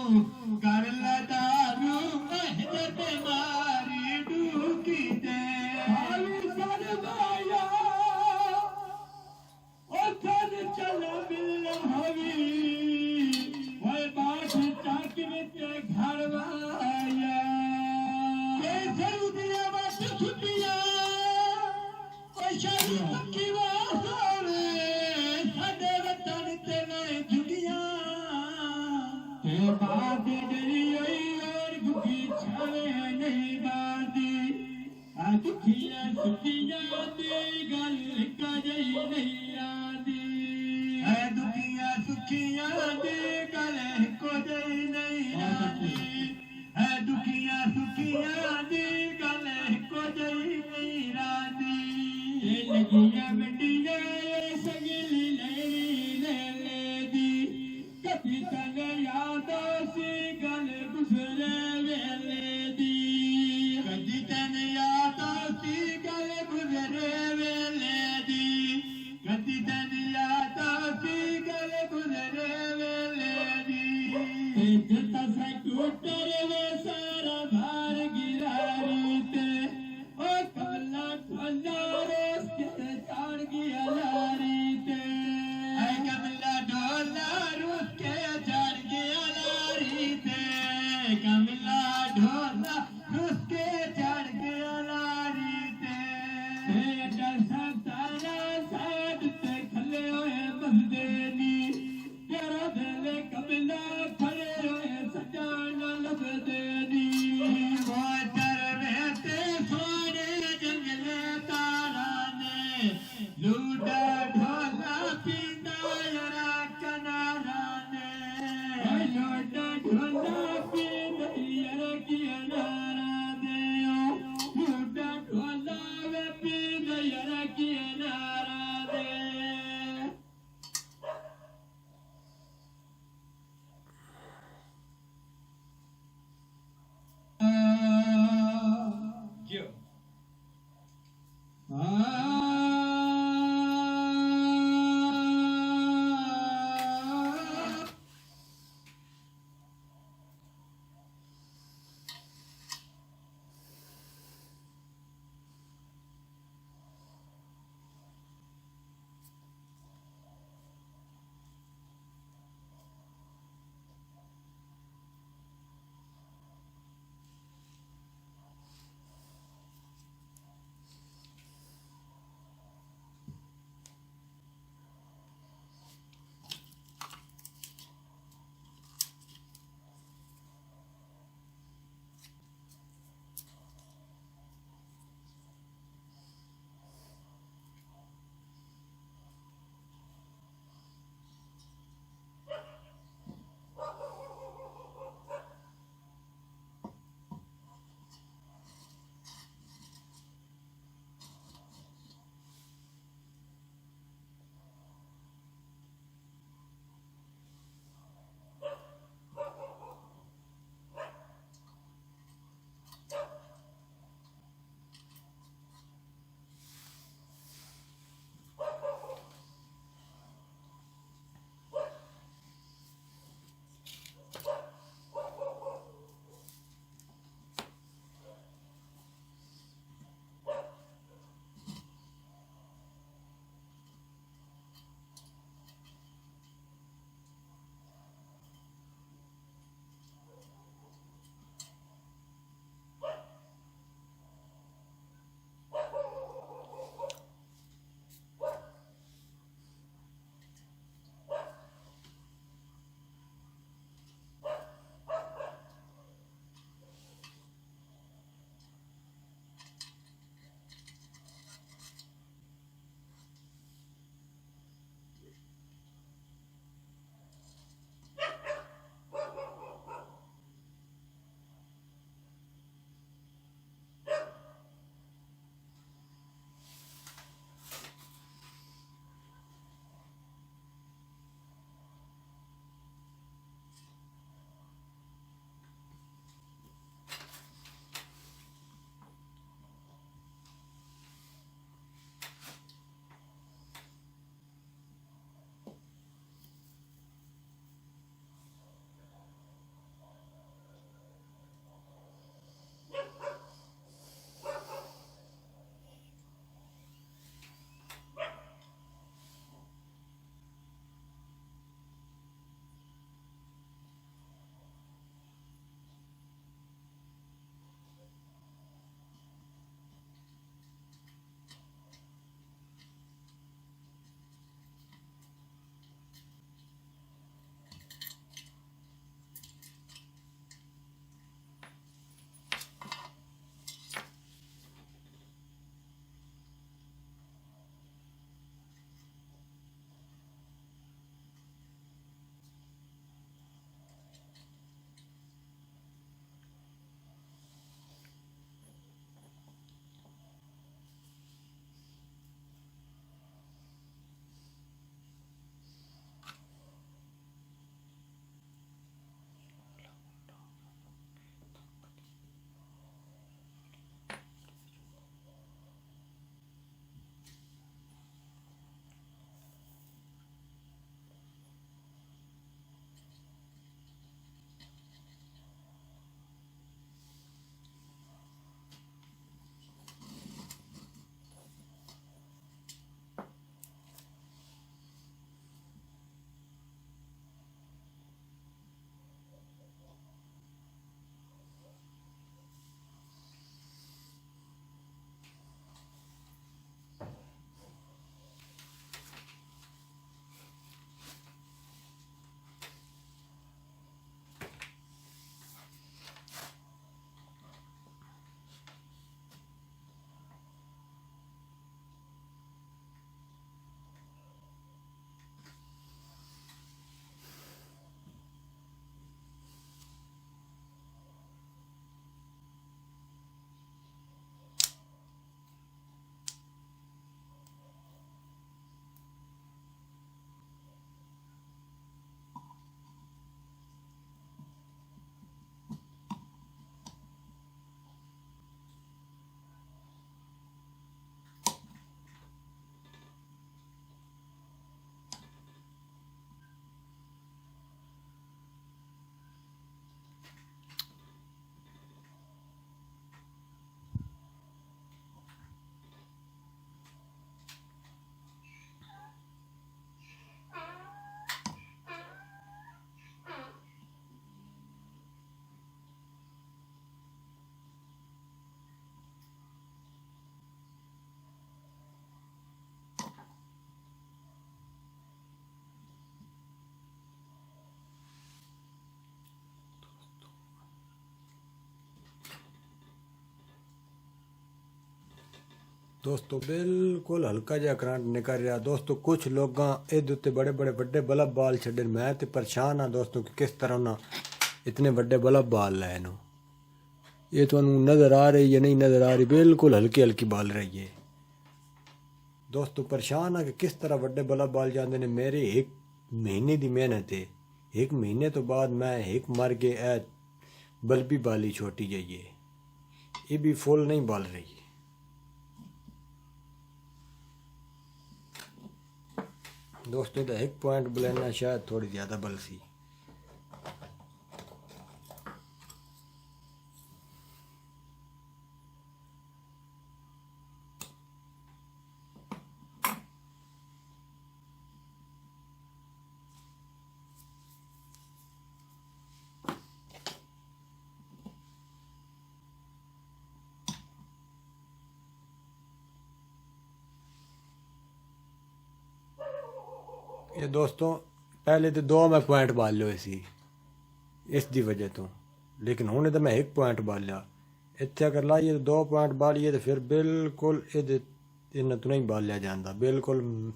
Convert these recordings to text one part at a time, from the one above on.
कर लदारू महजत मारी डूकी दे हाली सरमाया ओ चल चल मिल हवी ओए बात चाक विच घर वाया ये सऊदिया मत छुटिया ओ शादी पक्की वाले साडे वतन ते मैं जुड़िया ते बात डरी होई और गुखी छावे नहीं बादी आ दुखिया सुखिया दी गल कजई नहीं आदी है दुखिया सुखिया दी गल कजई नहीं आदी है दुखिया सुखिया दी गल कजई नहीं आदी ये लगिया मंडिया सगली ले दी कभी तंग याद सी गल गुजरे वेले दी कभी तंग याद सी गल गुजरे वेले दी कभी तंग याद सी गल गुजरे वेले दी जता सा टूटर वे सारा भार गिरारी ते ओ कला कला रोस के चार गया लारी ते ऐ कमला ढोला रोस के चार गया लारी ते कमला ढोला रोस के चार गया लारी ते डसा तारा साथ ते खले होए बंदे नी तेरा दिल कमला खड़े होए सजाना लबदे नी वो चरवे ते सोने जंगले तारा ने लूडा ढोला पींदा यरा कनारा ने लूडा ढोला पींदा यरा किनारा दे लूडा ढोला वे पींदा यरा किनारा दे क्यों दोस्तों बिल्कुल हल्का जिहा करंट निकल रहा दोस्तों। कुछ लोग इहदे उत्ते बड़े बड़े वड्डे बल्ब बाल छड्डे। मैं तो परेशान हाँ दोस्तों कि किस तरह ना इतने वड्डे बल्ब बाल लैन। ये तुहानू नज़र आ रही है नहीं नज़र आ रही, बिल्कुल हल्की हल्की बाल रही है दोस्तों। परेशान हाँ कि किस तरह वड्डे बल्ब बाल जाते ने। मेरे 1 महीने की मेहनत है, 1 महीने तो बाद मैं एक मर के ए बल्बी बाली छोटी जाइए, ये भी फुल नहीं बाल रही। दोस्तों तो 1 पॉइंट बुलाना शायद थोड़ी ज़्यादा बल सी। ये दोस्तों पहले तो 2 मैं पॉइंट बाल लो इसी इसकी वजह तो, लेकिन हुणे तो मैं 1 पॉइंट बालिया। इत्थे अगर लाइए तो 2 पॉइंट बालिए तो फिर बिल्कुल इन्हें तो नहीं बालिया जाता। बिल्कुल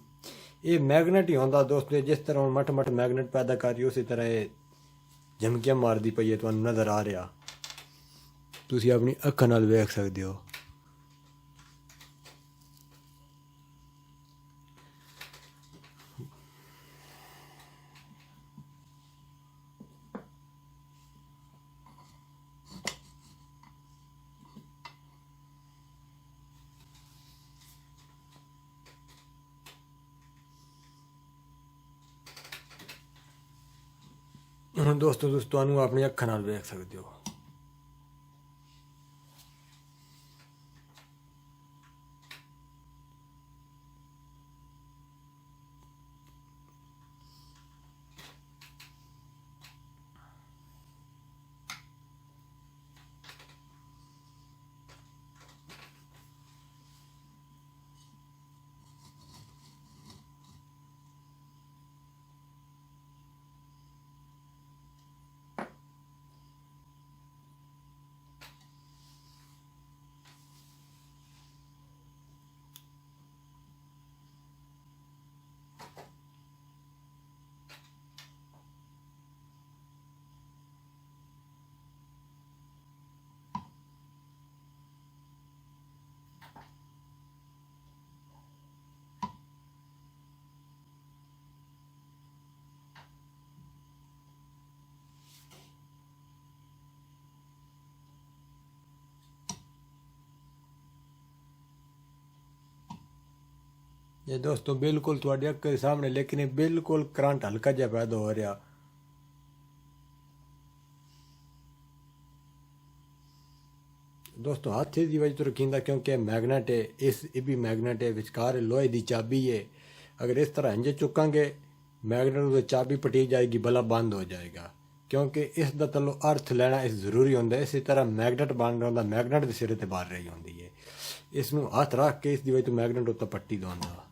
ये मैगनेट ही होंदा दोस्तों। जिस तरह मठ मठ मैगनेट पैदा कर रही उसी तरह ये झमकियां मारदी पई है, तुहानू नज़र आ रहा, तुसी अपनी अक्खां नाल वेख सकदे हो। दोस्तों तुहानू अपनी अक्खां नाल वेख सकदे हो। ये दोस्तों बिल्कुल तुहाडी अक्खां दे सामने, लेकिन ये बिल्कुल करंट हल्का जिहा पैदा हो रहा। दोस्तों हाथ की वजह तो रखींदा क्योंकि मैगनेट है, ये भी मैगनेट है, विचकार लोहे की चाबी है। अगर इस तरह इंजे चुकांगे मैगनेट चाबी पटी जाएगी, बल्ब बंद हो जाएगा। क्योंकि इस दा तलो अर्थ लेना इस जरूरी होंदा। इसी तरह मैगनेट बन रहा होंदा, मैगनेट के सिरे ते बार रही होंदी है। इसनू हाथ रख के इसकी वजह तो मैगनेट उत्ते पट्टी दोंदा।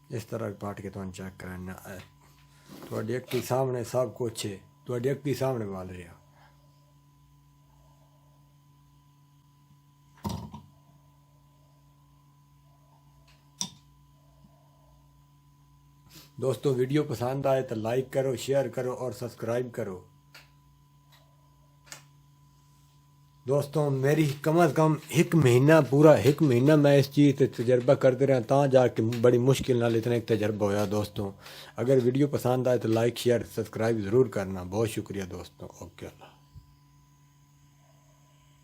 इस तरह पाट के तुहानू चेक करना। तुहाडी अक्खी सामने सब कुछ है, तुहाडी अक्खी सामने बाल रहा। दोस्तों वीडियो पसंद आए तो लाइक करो, शेयर करो और सब्सक्राइब करो। दोस्तों मेरी कम अज़ कम 1 महीना, पूरा 1 महीना मैं इस चीज़ से तजर्बा करते रहा, ता जाके बड़ी मुश्किल नाल इतना एक तजर्बा होया। दोस्तों अगर वीडियो पसंद आए तो लाइक शेयर सब्सक्राइब ज़रूर करना। बहुत शुक्रिया दोस्तों। ओके अल्लाह।